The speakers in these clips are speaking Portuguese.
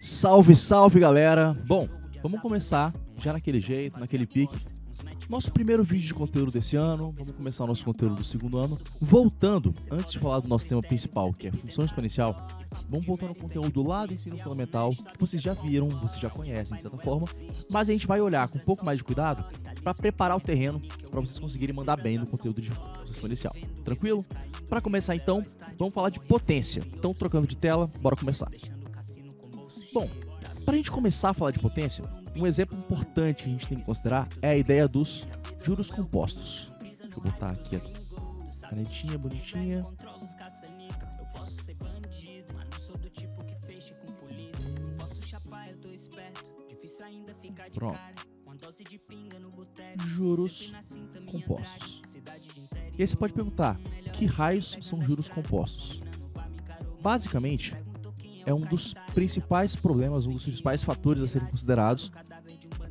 Salve, salve, galera! Bom, vamos começar já naquele jeito, naquele pique. Nosso primeiro vídeo de conteúdo desse ano, vamos começar o nosso conteúdo do segundo ano. Voltando, antes de falar do nosso tema principal, que é função exponencial, vamos voltar no conteúdo lá do ensino fundamental, que vocês já viram, vocês já conhecem de certa forma, mas a gente vai olhar com um pouco mais de cuidado para preparar o terreno para vocês conseguirem mandar bem no conteúdo de função exponencial. Tranquilo? Para começar então, vamos falar de potência. Então, trocando de tela, bora começar. Bom, para a gente começar a falar de potência, um exemplo importante que a gente tem que considerar é a ideia dos juros compostos. Deixa eu botar aqui a canetinha bonitinha. Pronto. Juros compostos. E aí você pode perguntar, que raios são juros compostos? Basicamente, é um dos principais problemas, um dos principais fatores a serem considerados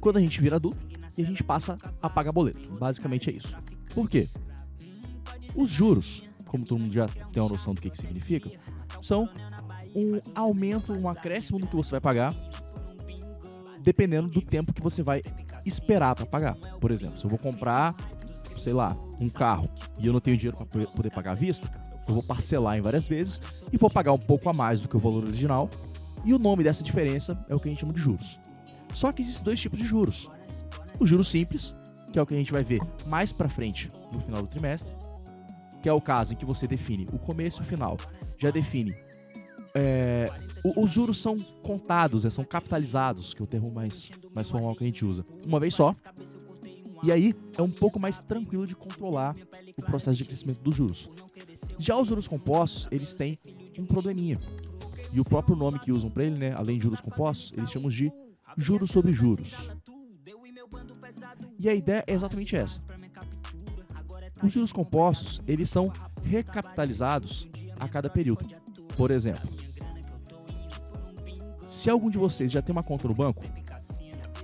quando a gente vira adulto e a gente passa a pagar boleto. Basicamente é isso. Por quê? Os juros, como todo mundo já tem uma noção do que significa, são um aumento, um acréscimo no que você vai pagar, dependendo do tempo que você vai esperar para pagar. Por exemplo, se eu vou comprar, sei lá, um carro e eu não tenho dinheiro para poder pagar à vista, eu vou parcelar em várias vezes e vou pagar um pouco a mais do que o valor original. E o nome dessa diferença é o que a gente chama de juros. Só que existem dois tipos de juros. O juros simples, que é o que a gente vai ver mais pra frente no final do trimestre, que é o caso em que você define o começo e o final. Já define... os juros são contados, são capitalizados, que é o termo mais formal que a gente usa, uma vez só. E aí é um pouco mais tranquilo de controlar o processo de crescimento dos juros. Já os juros compostos, eles têm um probleminha. E o próprio nome que usam para ele, né, além de juros compostos, eles chamam de juros sobre juros. E a ideia é exatamente essa. Os juros compostos, eles são recapitalizados a cada período. Por exemplo, se algum de vocês já tem uma conta no banco,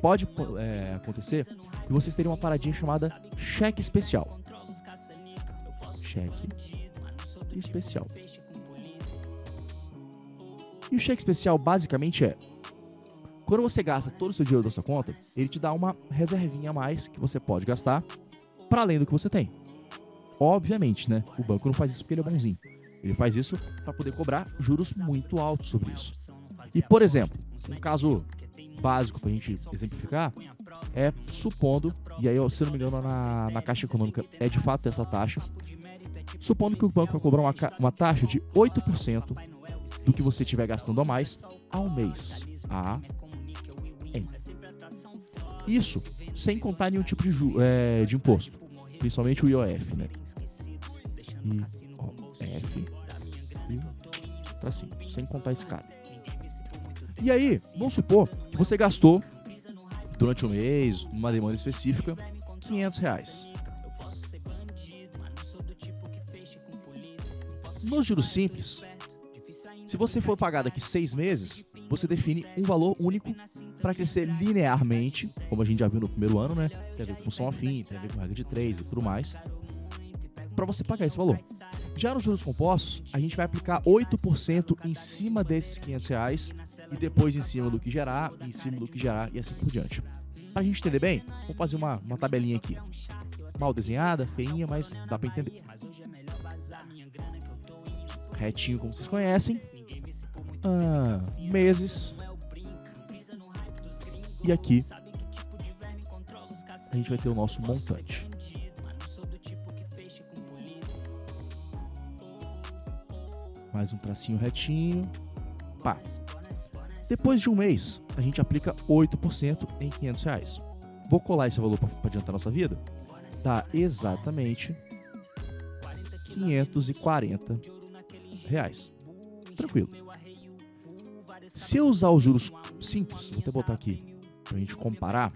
pode acontecer que vocês terem uma paradinha chamada cheque especial. Cheque especial. E o cheque especial basicamente é: quando você gasta todo o seu dinheiro da sua conta, ele te dá uma reservinha a mais que você pode gastar para além do que você tem. Obviamente, né? O banco não faz isso porque ele é bonzinho. Ele faz isso para poder cobrar juros muito altos sobre isso. E, por exemplo, um caso básico para a gente exemplificar é supondo, e aí, se eu não me engano, na Caixa Econômica é de fato essa taxa, supondo que o banco vai cobrar uma taxa de 8% do que você estiver gastando a mais ao mês. Isso sem contar nenhum tipo de imposto, principalmente o IOF, né? IOF pra cima, sem contar esse cara. E aí, vamos supor que você gastou durante um mês, uma demanda específica, R$500. Nos juros simples, se você for pagar daqui 6 meses, você define um valor único para crescer linearmente, como a gente já viu no primeiro ano, né? Tem a ver com função afim, tem a ver com regra de 3 e tudo mais, para você pagar esse valor. Já nos juros compostos, a gente vai aplicar 8% em cima desses R$500 e depois em cima do que gerar, em cima do que gerar e assim por diante. Pra gente entender bem, vamos fazer uma tabelinha aqui. Mal desenhada, feinha, mas dá pra entender. Retinho, como vocês conhecem. Meses. E aqui a gente vai ter o nosso montante. Mais um tracinho retinho. Pá. Depois de um mês, a gente aplica 8% em R$500. Vou colar esse valor para adiantar nossa vida? Dá exatamente R$540. Tranquilo. Se eu usar os juros simples, vou até botar aqui para a gente comparar.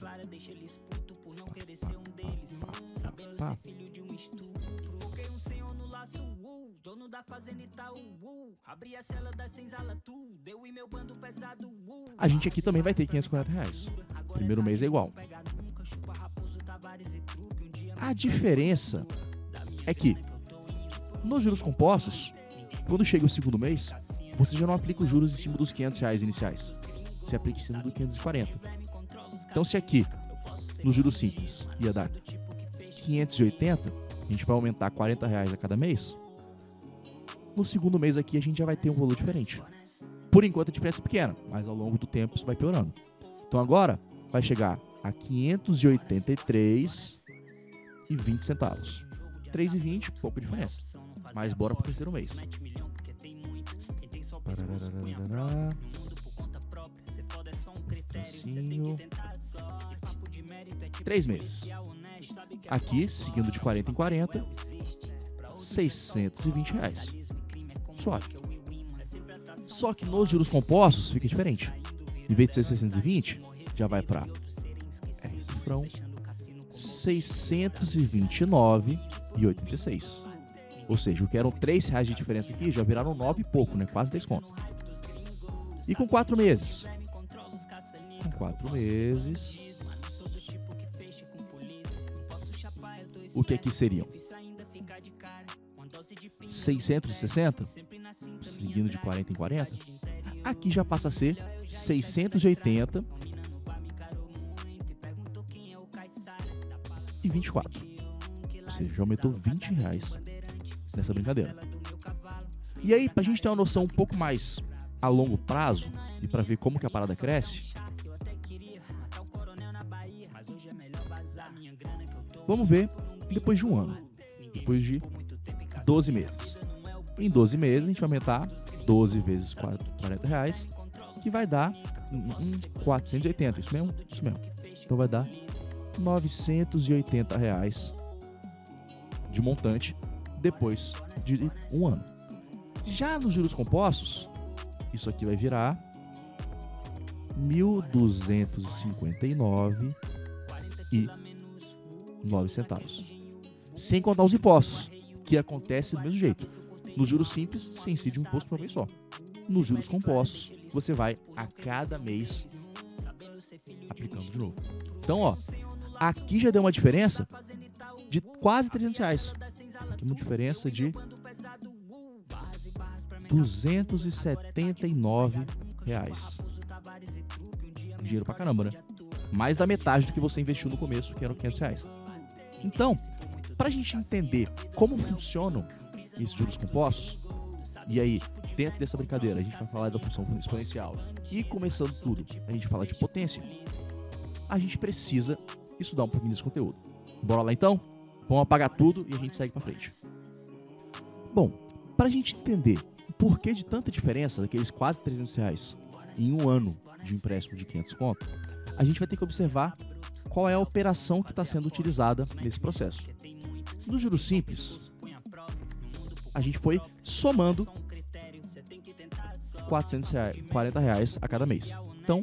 A gente aqui também vai ter R$540. Primeiro mês é igual. A diferença é que nos juros compostos, quando chega o segundo mês, você já não aplica os juros em cima dos R$500 iniciais. se aplica em cima do 540. Então, se aqui, no juros simples, ia dar 580, a gente vai aumentar R$40 a cada mês. No segundo mês aqui, a gente já vai ter um valor diferente. Por enquanto, a diferença é pequena, mas ao longo do tempo isso vai piorando. Então, agora, vai chegar a R$ 583,20. 3,20, pouca diferença. Mas bora pro terceiro mês. 3 meses. Aqui, seguindo de 40 em 40, R$620. Suave. Só que nos juros compostos fica diferente. Em vez de ser 620, já vai para cifrão 629,86. Ou seja, o que eram R$3 de diferença aqui já viraram 9 e pouco, né? Quase 10 conto. E com 4 meses? Com 4 meses, o que aqui seriam? 660, seguindo de 40 em 40. Aqui já passa a ser 680,24. Ou seja, já aumentou R$20 nessa brincadeira. E aí, pra gente ter uma noção um pouco mais a longo prazo e pra ver como que a parada cresce, vamos ver depois de um ano, depois de 12 meses. Em 12 meses, a gente vai aumentar 12 vezes R$40, que vai dar 480, isso mesmo? Isso mesmo. Então vai dar R$980 de montante depois de um ano. Já nos juros compostos, isso aqui vai virar R$1.259,09. Sem contar os impostos, que acontece do mesmo jeito. Nos juros simples, você incide um imposto por uma vez só. Nos juros compostos, você vai a cada mês aplicando de novo. Então, ó, aqui já deu uma diferença de quase R$300. Aqui uma diferença de R$279. Dinheiro pra caramba, né? Mais da metade do que você investiu no começo, que eram R$500. Então, pra gente entender como funcionam esses juros compostos, e aí, dentro dessa brincadeira, a gente vai falar da função exponencial, e começando tudo, a gente fala de potência, a gente precisa estudar um pouquinho desse conteúdo. Bora lá então? Vamos apagar tudo e a gente segue pra frente. Bom, pra gente entender o porquê de tanta diferença, daqueles quase R$300 em um ano de empréstimo de 500 conto, a gente vai ter que observar qual é a operação que está sendo utilizada nesse processo. No juros simples, a gente foi somando R$440 a cada mês. Então,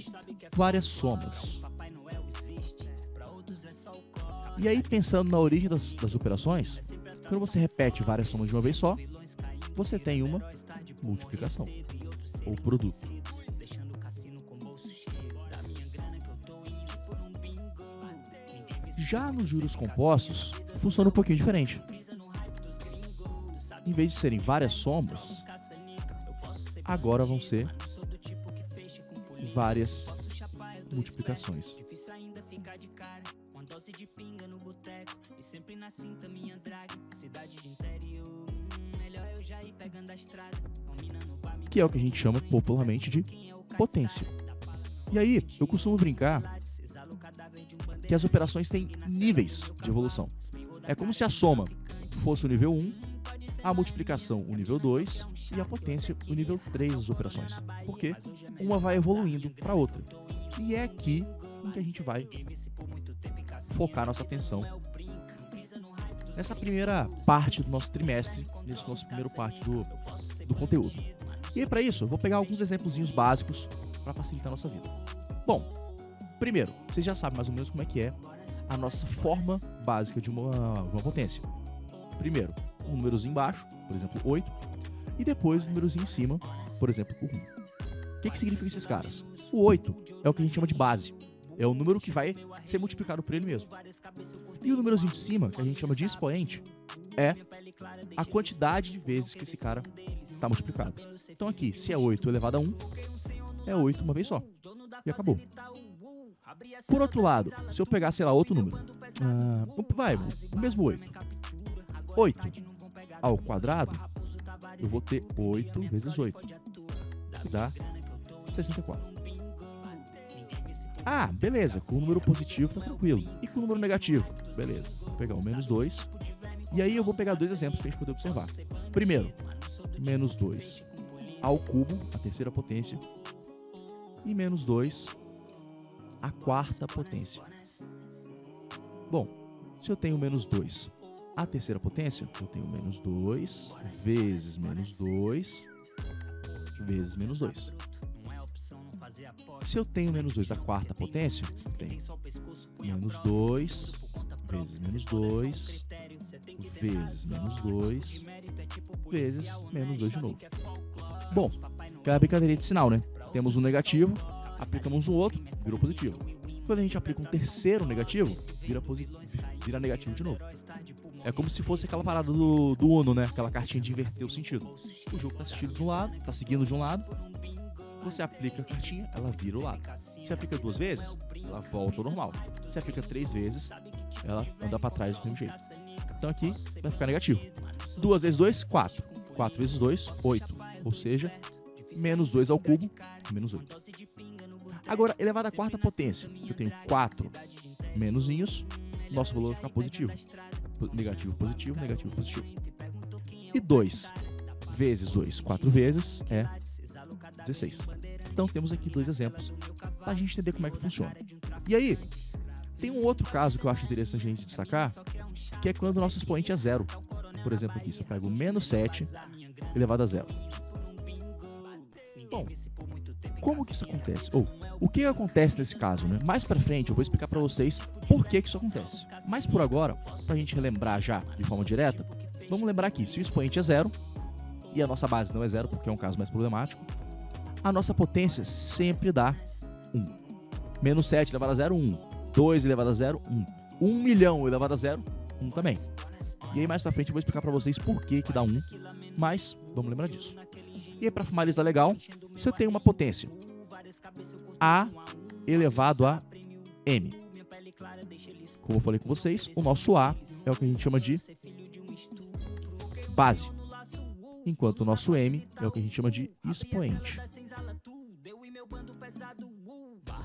várias somas. E aí, pensando na origem das operações, quando você repete várias somas de uma vez só, você tem uma multiplicação, ou produto. Já nos juros compostos, funciona um pouquinho diferente. Em vez de serem várias somas, agora vão ser várias multiplicações. Que é o que a gente chama popularmente de potência. E aí, eu costumo brincar que as operações têm níveis de evolução. É como se a soma fosse o nível 1, a multiplicação o nível 2 e a potência o nível 3 das operações. Porque uma vai evoluindo para a outra. E é aqui em que a gente vai focar nossa atenção nessa primeira parte do nosso trimestre, nesse nosso primeiro parte do conteúdo. E aí, para isso, eu vou pegar alguns exemplozinhos básicos para facilitar a nossa vida. Bom, primeiro, vocês já sabem mais ou menos como é que é a nossa forma básica de uma potência. Primeiro, um númerozinho embaixo, por exemplo, 8, e depois um númerozinho em cima, por exemplo, o 1. O que significa esses caras? O 8 é o que a gente chama de base. É o número que vai ser multiplicado por ele mesmo. E o númerozinho de cima, que a gente chama de expoente, é a quantidade de vezes que esse cara está multiplicado. Então aqui, se é 8 elevado a 1, é 8 uma vez só. e acabou. Por outro lado, se eu pegar, sei lá, outro número, o mesmo 8. 8 ao quadrado, eu vou ter 8 vezes 8, que dá 64. Ah, beleza, com o número positivo tá tranquilo. E com o número negativo? Beleza, vou pegar o menos 2. E aí eu vou pegar dois exemplos para a gente poder observar. Primeiro, menos 2 ao cubo, a terceira potência, e menos 2 à quarta potência. Bom, se eu tenho menos 2 à terceira potência, eu tenho menos 2 vezes menos 2 vezes menos 2. Se eu tenho menos 2 à quarta potência, eu tenho menos 2 vezes menos 2 vezes menos 2 vezes menos 2 de novo. Bom, aquela brincadeirinha de sinal, né? Temos um negativo, aplicamos um outro, virou positivo. Quando a gente aplica um terceiro negativo, vira negativo de novo. É como se fosse aquela parada do Uno, né? Aquela cartinha de inverter o sentido. O jogo está seguindo de um lado, você aplica a cartinha, ela vira o lado. Se aplica 2 vezes, ela volta ao normal. Se aplica 3 vezes, ela anda para trás do mesmo jeito. Então aqui vai ficar negativo. 2 vezes 2, 4. 4 vezes 2, 8. Ou seja, menos 2 ao cubo, menos 8. Agora, elevado à quarta potência. Se eu tenho 4 menozinhos, nosso valor vai ficar positivo. Negativo, positivo, negativo, positivo. E 2 vezes 2, 4 vezes, é 16. Então temos aqui dois exemplos para a gente entender como é que funciona. E aí, tem um outro caso que eu acho interessante a gente destacar, que é quando o nosso expoente é zero. Por exemplo, aqui, se eu pego menos 7 elevado a zero. Bom, como que isso acontece? Ou, o que acontece nesse caso, né? Mais pra frente eu vou explicar pra vocês por que isso acontece. Mas por agora, pra gente relembrar já de forma direta, vamos lembrar aqui, se o expoente é zero, e a nossa base não é zero, porque é um caso mais problemático, a nossa potência sempre dá 1. Menos 7 elevado a zero, 1. 2 elevado a zero, 1. 1 milhão elevado a zero, 1 também. E aí mais pra frente eu vou explicar pra vocês por que dá 1, mas vamos lembrar disso. E aí pra formalizar legal, você tem uma potência A elevado a M. Como eu falei com vocês, o nosso A é o que a gente chama de base, enquanto o nosso M é o que a gente chama de expoente.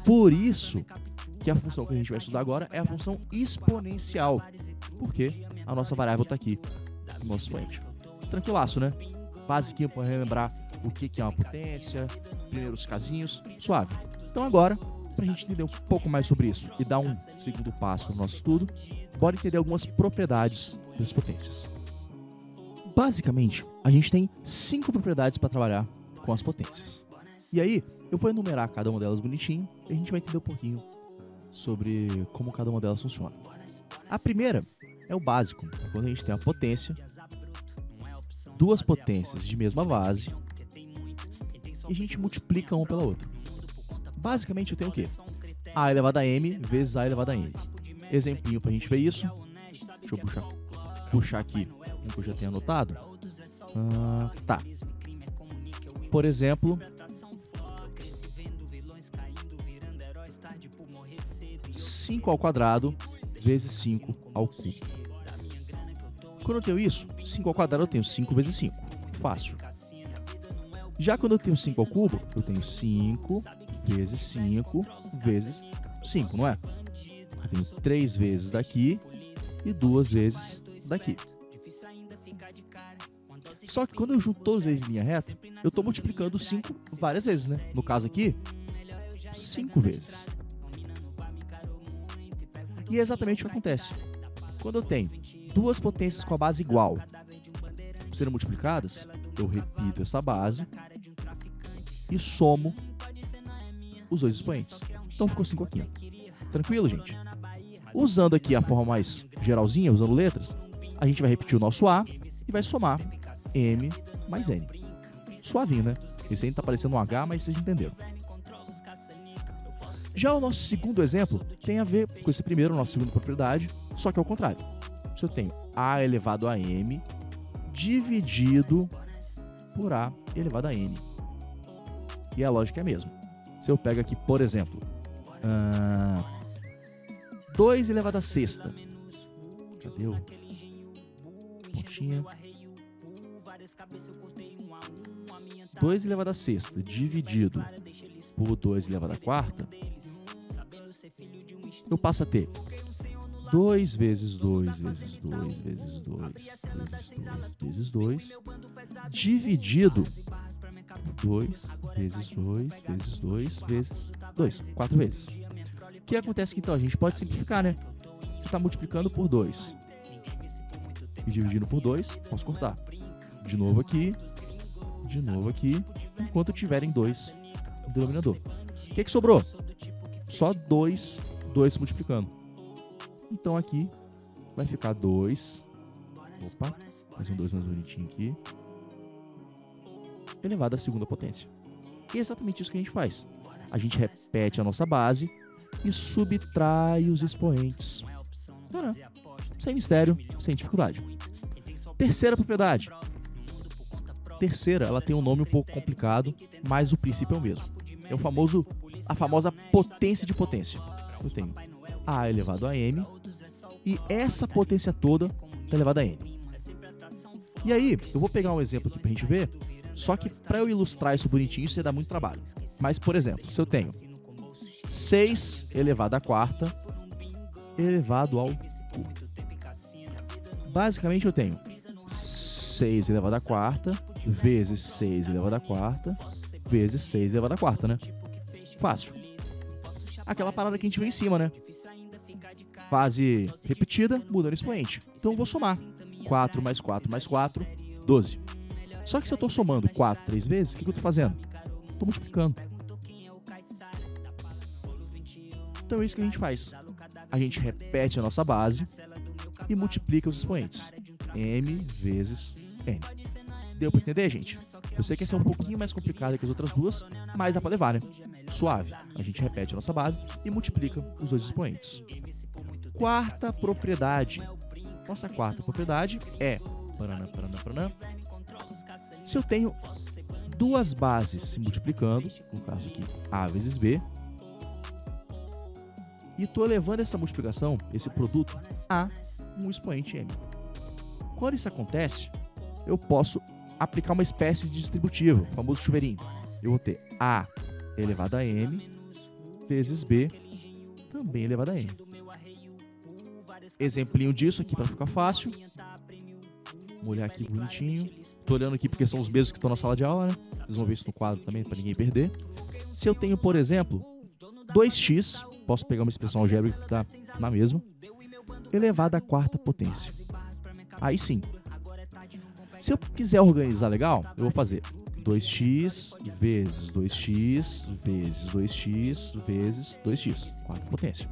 Por isso que a função que a gente vai estudar agora é a função exponencial, porque a nossa variável está aqui, no nosso expoente. Tranquilaço, né? Basiquinho para relembrar o que é uma potência, primeiros casinhos, suave. Então agora, para a gente entender um pouco mais sobre isso e dar um segundo passo no nosso estudo, bora entender algumas propriedades das potências. Basicamente, a gente tem 5 propriedades para trabalhar com as potências. E aí, eu vou enumerar cada uma delas bonitinho e a gente vai entender um pouquinho sobre como cada uma delas funciona. A primeira é o básico, quando a gente tem a potência, duas potências de mesma base, e a gente multiplica uma pela outra. Basicamente eu tenho o quê? A elevado a m vezes a elevado a n. Exemplinho para a gente ver isso. Deixa eu puxar aqui um que eu já tenho anotado. Tá. Por exemplo, 5 ao quadrado vezes 5 ao cubo. Quando eu tenho isso, 5 ao quadrado eu tenho 5 vezes 5. Fácil. Já quando eu tenho 5 ao cubo, eu tenho 5 vezes 5 vezes 5, não é? Eu tenho 3 vezes daqui e 2 vezes daqui. Só que quando eu junto todos eles em linha reta, eu estou multiplicando 5 várias vezes, né? No caso aqui, 5 vezes. E é exatamente o que acontece. Quando eu tenho duas potências com a base igual sendo multiplicadas, eu repito essa base e somo os dois expoentes. Então ficou 5 aqui. Tranquilo, gente? Usando aqui a forma mais geralzinha, usando letras, a gente vai repetir o nosso A e vai somar M mais N. Suavinho, né? Esse aí tá parecendo um H, mas vocês entenderam. Já o nosso segundo exemplo tem a ver com esse primeiro, nossa segunda propriedade, só que ao contrário. Se eu tenho A elevado a M dividido por A elevado a N. E a lógica é a mesma. Se eu pego aqui, por exemplo, 2 elevado à sexta. Cadê o pontinha? 2 elevado à sexta dividido por 2 elevado à quarta, eu passo a ter 2 vezes 2 vezes 2 vezes 2 vezes 2 vezes 2 dividido por 2 vezes 2 vezes 2 vezes 2, 4 vezes. O que acontece aqui, então? A gente pode simplificar, né? Você está multiplicando por 2 e dividindo por 2, posso cortar. De novo aqui, enquanto tiverem 2 no denominador. O que sobrou? Só 2 se multiplicando. Então aqui vai ficar 2. Opa, mais um 2 mais bonitinho aqui. Elevado à segunda potência. E é exatamente isso que a gente faz. A gente repete a nossa base e subtrai os expoentes. Sem mistério, sem dificuldade. Terceira propriedade. Terceira, ela tem um nome um pouco complicado, mas o princípio é o mesmo. É a famosa potência de potência. Eu tenho A elevado a M e essa potência toda está elevada a M. E aí, eu vou pegar um exemplo aqui para a gente ver, só que para eu ilustrar isso bonitinho, isso ia dar muito trabalho. Mas, por exemplo, se eu tenho 6 elevado à quarta elevado ao cubo. Basicamente, eu tenho 6 elevado à quarta vezes 6 elevado à quarta vezes 6 elevado à quarta, né? Fácil. Aquela parada que a gente viu em cima, né? Fase repetida, mudando expoente. Então eu vou somar. 4 mais 4 mais 4, 12. Só que se eu estou somando 4 3 vezes, o que eu estou fazendo? Estou multiplicando. Então é isso que a gente faz. A gente repete a nossa base e multiplica os expoentes. M vezes N. Deu para entender, gente? Eu sei que essa é um pouquinho mais complicada que as outras duas, mas dá para levar, né? Suave. A gente repete a nossa base e multiplica os dois expoentes. Quarta propriedade. Nossa quarta propriedade é... Se eu tenho duas bases se multiplicando, no caso aqui A vezes B, e estou levando essa multiplicação, esse produto, a um expoente M. Quando isso acontece, eu posso aplicar uma espécie de distributivo, o famoso chuveirinho. Eu vou ter A elevado a M vezes B também elevado a M. Exemplinho disso aqui para ficar fácil. Vou olhar aqui bonitinho. Estou olhando aqui porque são os mesmos que estão na sala de aula, né? Vocês vão ver isso no quadro também para ninguém perder. Se eu tenho, por exemplo, 2x, posso pegar uma expressão algébrica que está na mesma, elevado à quarta potência. Aí sim. Se eu quiser organizar legal, eu vou fazer 2x vezes 2x vezes 2x vezes 2x, quarta potência.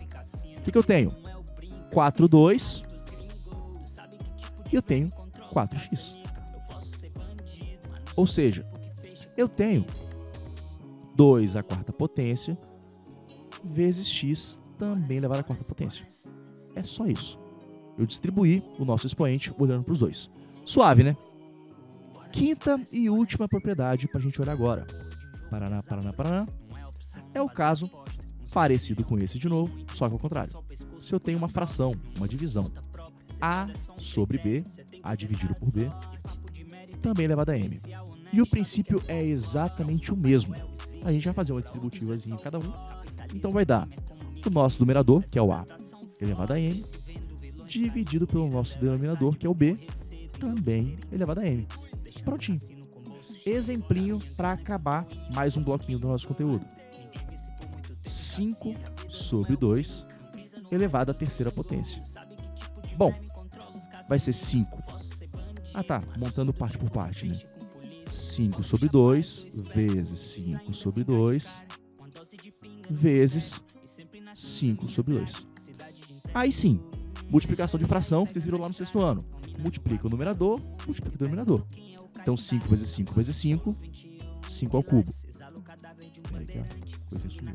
O que eu tenho? 4, 2 e eu tenho 4x. Ou seja, eu tenho 2 à quarta potência vezes x também elevado à quarta potência. É só isso. Eu distribuí o nosso expoente olhando para os dois. Suave, né? Quinta e última propriedade para a gente olhar agora. Paraná, Paraná, Paraná. É o caso parecido com esse de novo, só que ao contrário. Se eu tenho uma fração, uma divisão, A sobre B, A dividido por B, também elevado a M. E o princípio é exatamente o mesmo. A gente vai fazer uma distributivazinha em cada um. Então vai dar o nosso numerador, que é o A, elevado a M, dividido pelo nosso denominador, que é o B, também elevado a M. Prontinho. Exemplinho para acabar mais um bloquinho do nosso conteúdo. 5 sobre 2 elevado à terceira potência. Bom, vai ser 5. Ah tá, montando parte por parte, né? 5 sobre 2 vezes 5 sobre 2 vezes 5 sobre 2. Aí sim, multiplicação de fração que vocês viram lá no sexto ano. Multiplica o numerador, multiplica o denominador. Então 5 vezes 5 vezes 5, 5 ao cubo. Peraí que a coisa sumiu.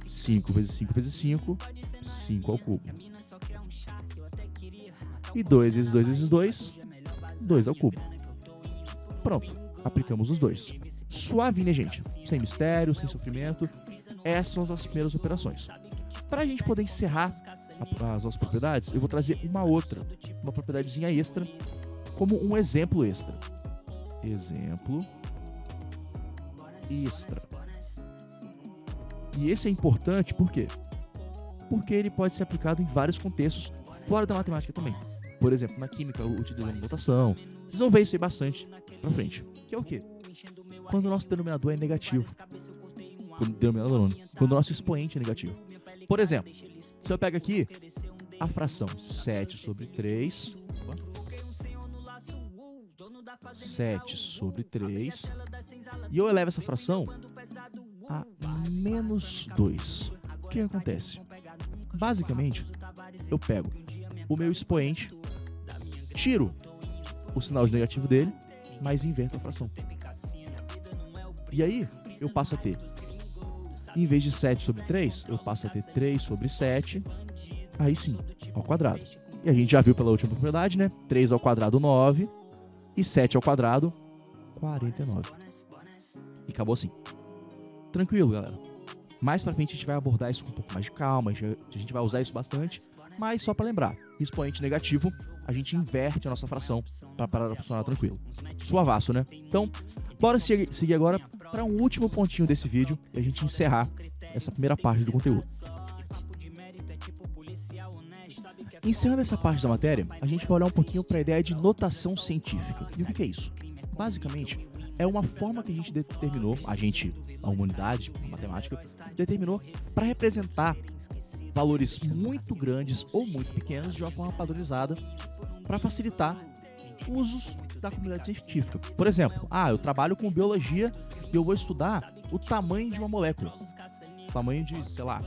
5 vezes 5 vezes 5, 5 ao cubo. E 2 vezes 2 vezes 2, 2 ao cubo. Pronto, aplicamos os dois. Suave, né, gente? Sem mistério, sem sofrimento. Essas são as primeiras operações. Para a gente poder encerrar as nossas propriedades, eu vou trazer uma propriedadezinha extra, como um exemplo extra. Exemplo extra. E esse é importante por quê? Porque ele pode ser aplicado em vários contextos fora da matemática também. Por exemplo, na química, utilizando notação. Vocês vão ver isso aí bastante pra frente. Que é o quê? Quando o nosso denominador é negativo. Quando o nosso expoente é negativo. Por exemplo, se eu pego aqui a fração 7 sobre 3... 7 sobre 3... E eu elevo essa fração a menos 2. O que acontece? Basicamente, eu pego o meu expoente, tiro o sinal de negativo dele, mas inverto a fração. E aí, eu passo a ter, em vez de 7 sobre 3, eu passo a ter 3 sobre 7, aí sim, ao quadrado. E a gente já viu pela última propriedade, né? 3 ao quadrado, 9, e 7 ao quadrado, 49. E acabou assim. Tranquilo, galera. Mais pra frente a gente vai abordar isso com um pouco mais de calma, a gente vai usar isso bastante, mas só pra lembrar, expoente negativo, a gente inverte a nossa fração pra parar a funcionar tranquilo. Suavaço, né? Então, bora seguir agora para um último pontinho desse vídeo e a gente encerrar essa primeira parte do conteúdo. Encerrando essa parte da matéria, a gente vai olhar um pouquinho para a ideia de notação científica. E o que é isso? Basicamente, é uma forma que a gente determinou, a humanidade, a matemática, determinou para representar valores muito grandes ou muito pequenos de uma forma padronizada para facilitar usos da comunidade científica. Por exemplo, eu trabalho com biologia e eu vou estudar o tamanho de uma molécula. O tamanho de, sei lá,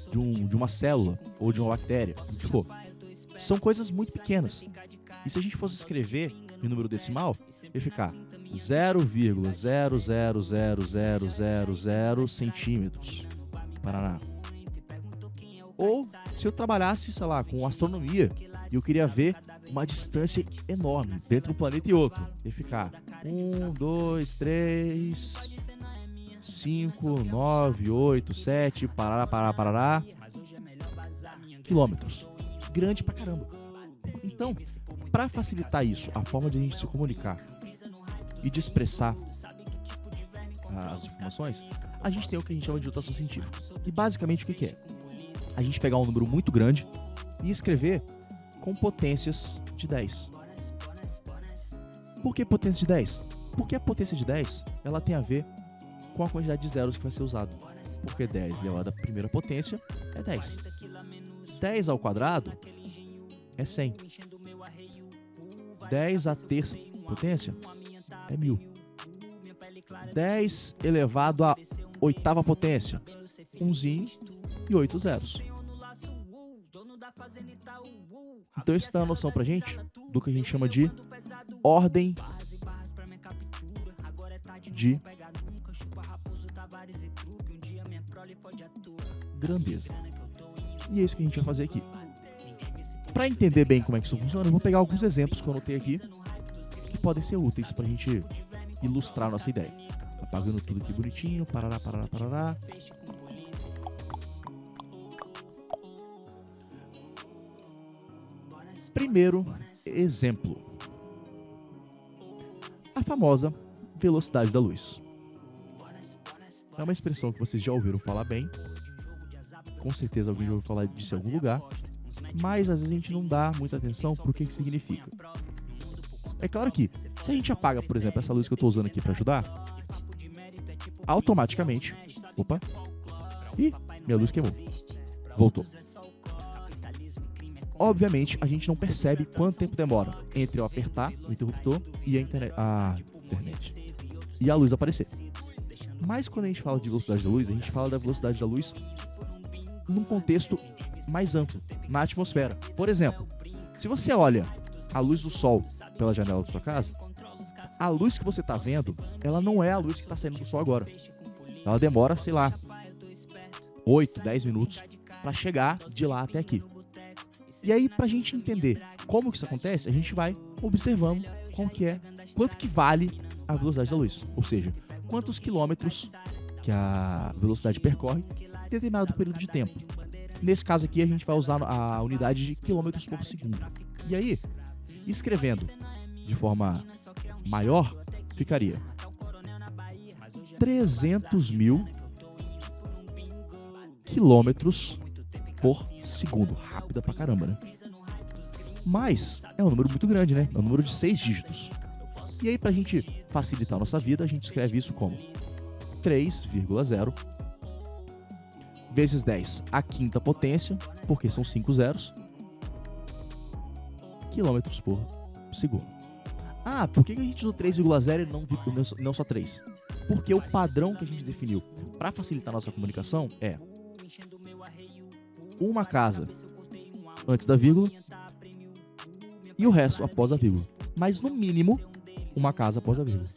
de uma célula ou de uma bactéria, o que for. São coisas muito pequenas. E se a gente fosse escrever em número decimal, ia ficar 0,000000 centímetros. Paraná. Ou se eu trabalhasse, sei lá, com astronomia e eu queria ver uma distância enorme entre um planeta e outro, ia ficar 1, 2, 3, 5, 9, 8, 7, parará, quilômetros. Grande pra caramba. Então, para facilitar isso, a forma de a gente se comunicar e de expressar as informações, a gente tem o que a gente chama de notação científica. E basicamente o que é? A gente pegar um número muito grande e escrever com potências de 10. Por que potência de 10? Porque a potência de 10 ela tem a ver com a quantidade de zeros que vai ser usado. Porque 10 elevado à primeira potência é 10. 10 ao quadrado é 100. 10 à terça potência é 1000. 10 elevado à oitava potência, 1zinho e 8 zeros. Então isso dá uma noção pra gente do que a gente chama de ordem de grandeza. E é isso que a gente vai fazer aqui. Para entender bem como é que isso funciona, eu vou pegar alguns exemplos que eu anotei aqui que podem ser úteis pra gente ilustrar a nossa ideia. Apagando tudo aqui bonitinho, parará. Primeiro exemplo. A famosa velocidade da luz. É uma expressão que vocês já ouviram falar bem. Com certeza alguém já ouviu falar disso em algum lugar. Mas às vezes a gente não dá muita atenção para o que significa. É claro que, se a gente apaga, por exemplo, essa luz que eu estou usando aqui para ajudar, automaticamente... Opa! Ih, minha luz queimou. Voltou. Obviamente, a gente não percebe quanto tempo demora entre eu apertar o interruptor e a internet. E a luz aparecer. Mas quando a gente fala de velocidade da luz, a gente fala da velocidade da luz num contexto mais amplo, na atmosfera. Por exemplo, se você olha a luz do sol pela janela da sua casa, a luz que você está vendo, ela não é a luz que está saindo do sol agora. Ela demora, sei lá, 8, 10 minutos para chegar de lá até aqui. E aí, pra gente entender como que isso acontece, a gente vai observando quanto que vale a velocidade da luz, ou seja, quantos quilômetros que a velocidade percorre em determinado período de tempo. Nesse caso aqui, a gente vai usar a unidade de quilômetros por segundo. E aí, escrevendo de forma maior, ficaria 300.000 quilômetros por segundo. Rápida pra caramba, né? Mas é um número muito grande, né? É um número de 6 dígitos. E aí, pra gente facilitar a nossa vida, a gente escreve isso como 3,0 vezes 10 à quinta potência, porque são 5 zeros, quilômetros por segundo. Ah, por que a gente usou 3,0 e não só 3? Porque o padrão que a gente definiu para facilitar a nossa comunicação é uma casa antes da vírgula e o resto após a vírgula. Mas no mínimo, uma casa após a vírgula.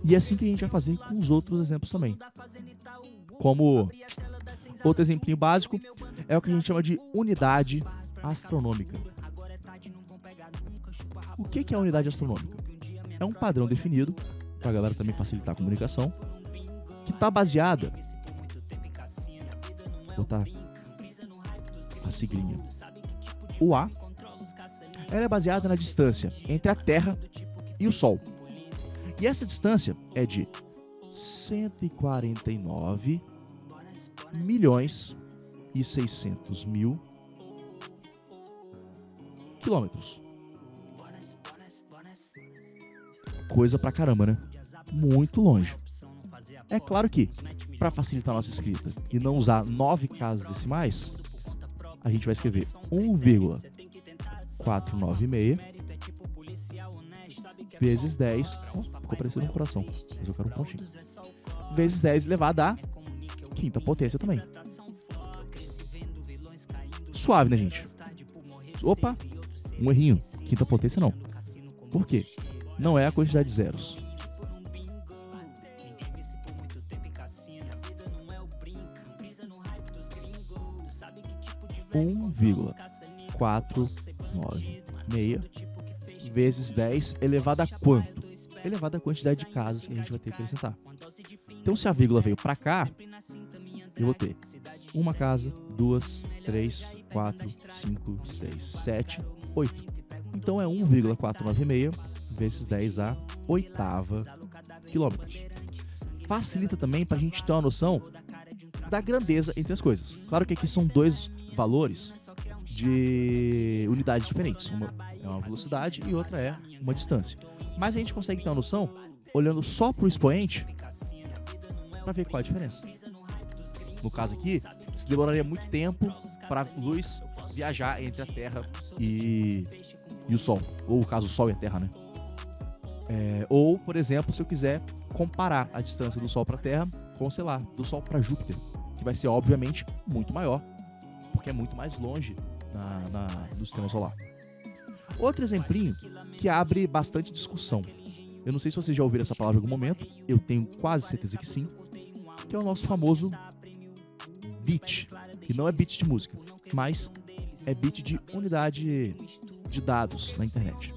E é assim que a gente vai fazer com os outros exemplos também. Como outro exemplinho básico é o que a gente chama de unidade astronômica. O que é a unidade astronômica? É um padrão definido, para a galera também facilitar a comunicação, que está baseada... Vou botar a siglinha. O A, ela é baseada na distância entre a Terra e o Sol. E essa distância é de 149 milhões e 600 mil quilômetros. Coisa pra caramba, né? Muito longe. É claro que, para facilitar a nossa escrita e não usar 9 casas decimais, a gente vai escrever 1,496 vezes 10. Ficou parecendo um coração, mas eu quero um pontinho. Vezes 10 elevado à quinta potência também. Suave, né, gente? Opa, um errinho. Quinta potência não. Por quê? Não é a quantidade de zeros. Um vírgula 496 vezes 10 elevado a quanto? Elevado à quantidade de casas que a gente vai ter que acrescentar. Então, se a vírgula veio para cá, eu vou ter uma casa, 2, 3, 4, 5, 6, 7, 8. Então, é 1,496 vezes 10 à oitava quilômetros. Facilita também para a gente ter uma noção da grandeza entre as coisas. Claro que aqui são dois valores de unidades diferentes. Uma é uma velocidade e outra é uma distância. Mas a gente consegue ter uma noção olhando só para o expoente para ver qual é a diferença. No caso aqui, demoraria muito tempo para a luz viajar entre a Terra e o Sol. Ou, no caso, o Sol e a Terra, né? Ou, por exemplo, se eu quiser comparar a distância do Sol para a Terra com, sei lá, do Sol para Júpiter, que vai ser, obviamente, muito maior, porque é muito mais longe do sistema solar. Outro exemplinho que abre bastante discussão. Eu não sei se vocês já ouviram essa palavra em algum momento, eu tenho quase certeza que sim, que é o nosso famoso bit, que não é bit de música, mas é bit de unidade de dados na internet.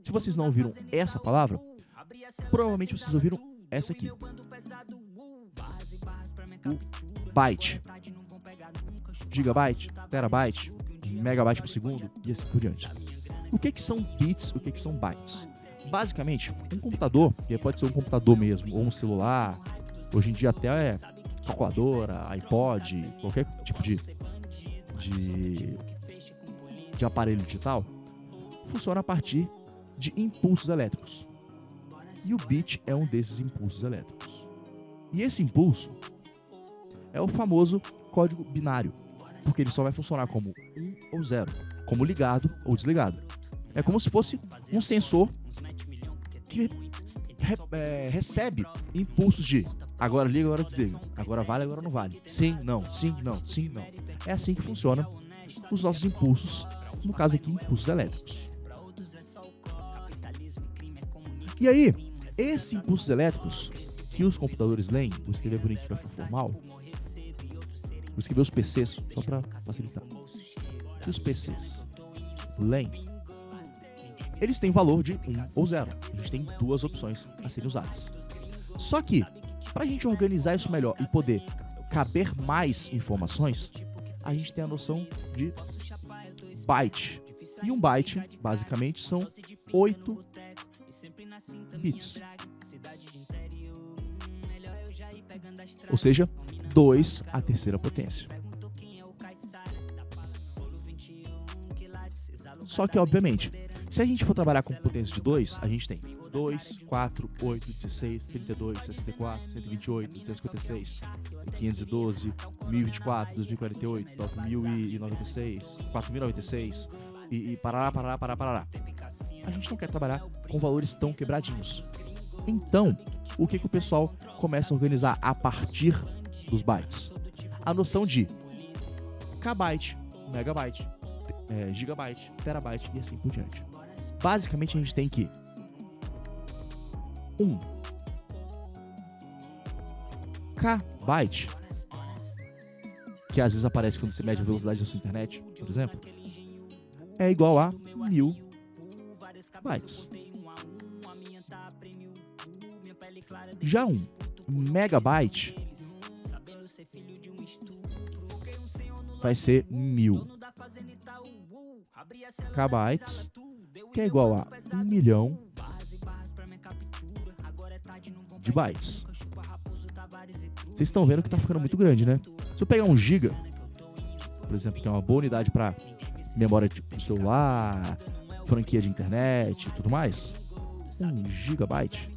Se vocês não ouviram essa palavra, provavelmente vocês ouviram essa aqui. O byte. Gigabyte, terabyte, megabyte por segundo e assim por diante. O que são bits, o que são bytes? Basicamente, um computador, que pode ser um computador mesmo, ou um celular, hoje em dia até calculadora, iPod, qualquer tipo de aparelho digital, funciona a partir de impulsos elétricos. E o bit é um desses impulsos elétricos. E esse impulso é o famoso código binário, porque ele só vai funcionar como 1 ou 0, como ligado ou desligado. É como se fosse um sensor que recebe impulsos de agora liga, agora desliga, agora vale, agora não vale, sim, não, sim, não, sim, não. É assim que funcionam os nossos impulsos, no caso aqui, impulsos elétricos. E aí, esses impulsos elétricos que os computadores leem, vou escrever bonito para ficar formal, vou escrever os PCs só para facilitar. Que os PCs leem, eles têm valor de 1 ou 0. A gente tem duas opções a serem usadas. Só que, para a gente organizar isso melhor e poder caber mais informações, a gente tem a noção de byte. E um byte, basicamente, são 8 bits. Ou seja, 2 à terceira potência. Só que, obviamente, se a gente for trabalhar com potência de 2, a gente tem 2, 4, 8, 16, 32, 64, 128, 256, 512, 1024, 2048, 9096, 4096 e parará. A gente não quer trabalhar com valores tão quebradinhos. Então, o que o pessoal começa a organizar a partir dos bytes? A noção de kbyte, megabyte, gigabyte, terabyte e assim por diante. Basicamente, a gente tem que 1 kbyte, que às vezes aparece quando você mede a velocidade da sua internet, por exemplo, é igual a 1000 bytes. Já 1 megabyte vai ser 1000 kbytes, que é igual a 1 milhão de bytes. Vocês estão vendo que está ficando muito grande, né? Se eu pegar 1 giga, por exemplo, que é uma boa unidade para memória de celular, franquia de internet e tudo mais, 1 gigabyte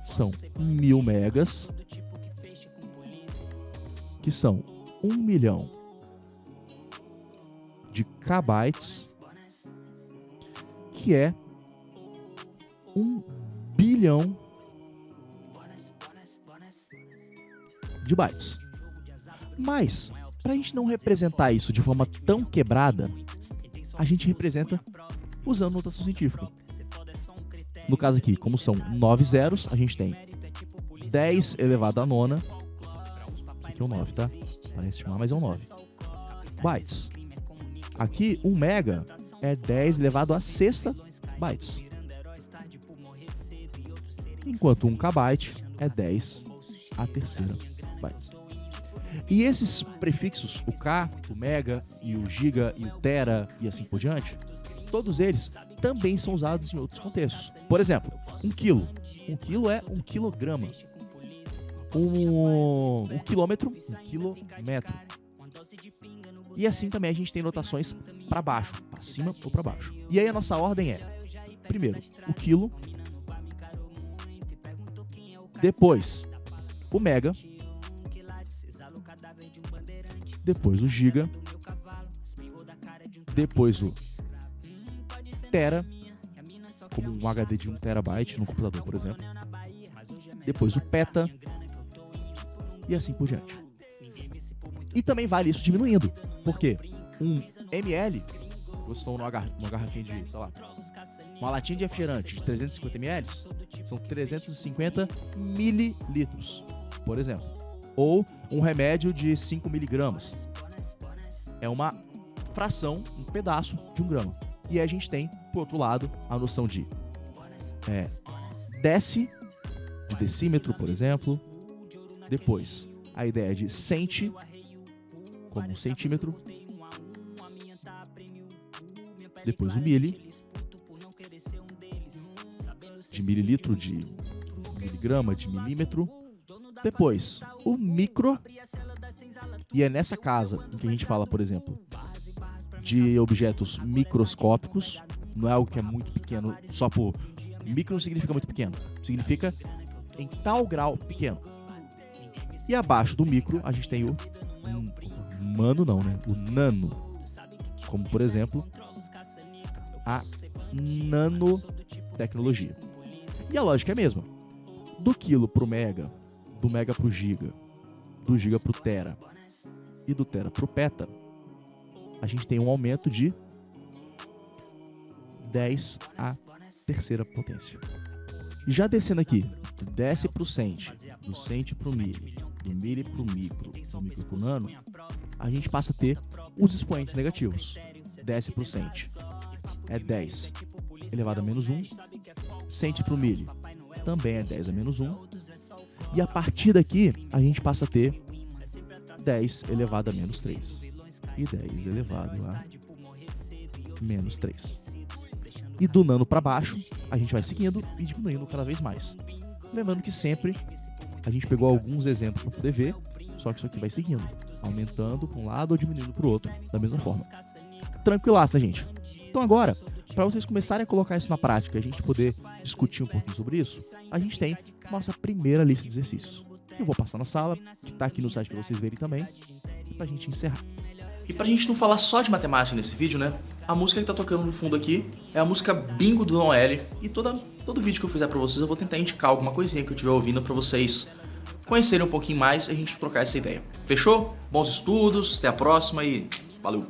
são 1000 megas, que são 1 milhão de kbytes, que é 1 bilhão de bytes. Mas, para a gente não representar isso de forma tão quebrada, a gente representa usando notação científica. No caso aqui, como são 9 zeros, a gente tem 10 elevado à nona. Isso aqui é um 9, tá? Parece chamar, mas é um 9. Bytes. Aqui, 1 mega é 10 elevado à sexta bytes. Enquanto 1 kbyte é 10 à terceira bytes. E esses prefixos, o K, o mega, e o giga, e o tera, e assim por diante, todos eles também são usados em outros contextos. Por exemplo, 1 quilo. 1 quilo é 1 quilograma. 1 quilômetro, 1 quilômetro. E assim também a gente tem notações para baixo, para cima ou para baixo. E aí a nossa ordem é, primeiro, o quilo, depois o mega, depois o giga, depois o tera, como um HD de 1 terabyte no computador, por exemplo, depois o peta e assim por diante. E também vale isso diminuindo, porque um ml, você toma uma garrafinha de, sei lá, uma latinha de refrigerante de 350 ml, são 350 mililitros, por exemplo. Ou um remédio de 5 miligramas. É uma fração, um pedaço de 1 grama. E aí a gente tem, por outro lado, a noção de de decímetro, por exemplo. Depois, a ideia de centi, como um centímetro. Depois o mili, de mililitro, de miligrama, de milímetro. Depois, o micro, e é nessa casa em que a gente fala, por exemplo, de objetos microscópicos. Não é algo que é muito pequeno, só por... Micro não significa muito pequeno, significa em tal grau pequeno. E abaixo do micro, a gente tem o nano, como, por exemplo, a nanotecnologia. E a lógica é a mesma. Do quilo pro mega, do mega pro giga, do giga pro tera e do tera pro peta, a gente tem um aumento de 10 à terceira potência. E já descendo aqui, desce pro centi, do centi pro mili, do mili pro micro, do micro pro nano, a gente passa a ter os expoentes negativos. Desce pro centi, é 10 elevado a menos 1. Centímetro-milho também é 10 a menos 1. E a partir daqui, a gente passa a ter 10 elevado a menos 3. E 10 elevado a menos 3. E do nano para baixo, a gente vai seguindo e diminuindo cada vez mais. Lembrando que sempre a gente pegou alguns exemplos para poder ver, só que isso aqui vai seguindo, aumentando para um lado ou diminuindo para o outro, da mesma forma. Tranquilaço, né, gente? Então agora, para vocês começarem a colocar isso na prática e a gente poder discutir um pouquinho sobre isso, a gente tem nossa primeira lista de exercícios. Eu vou passar na sala, que está aqui no site para vocês verem também, e para a gente encerrar. E pra gente não falar só de matemática nesse vídeo, né? A música que tá tocando no fundo aqui é a música Bingo do Noelle. E todo vídeo que eu fizer pra vocês eu vou tentar indicar alguma coisinha que eu estiver ouvindo pra vocês conhecerem um pouquinho mais e a gente trocar essa ideia. Fechou? Bons estudos, até a próxima e valeu!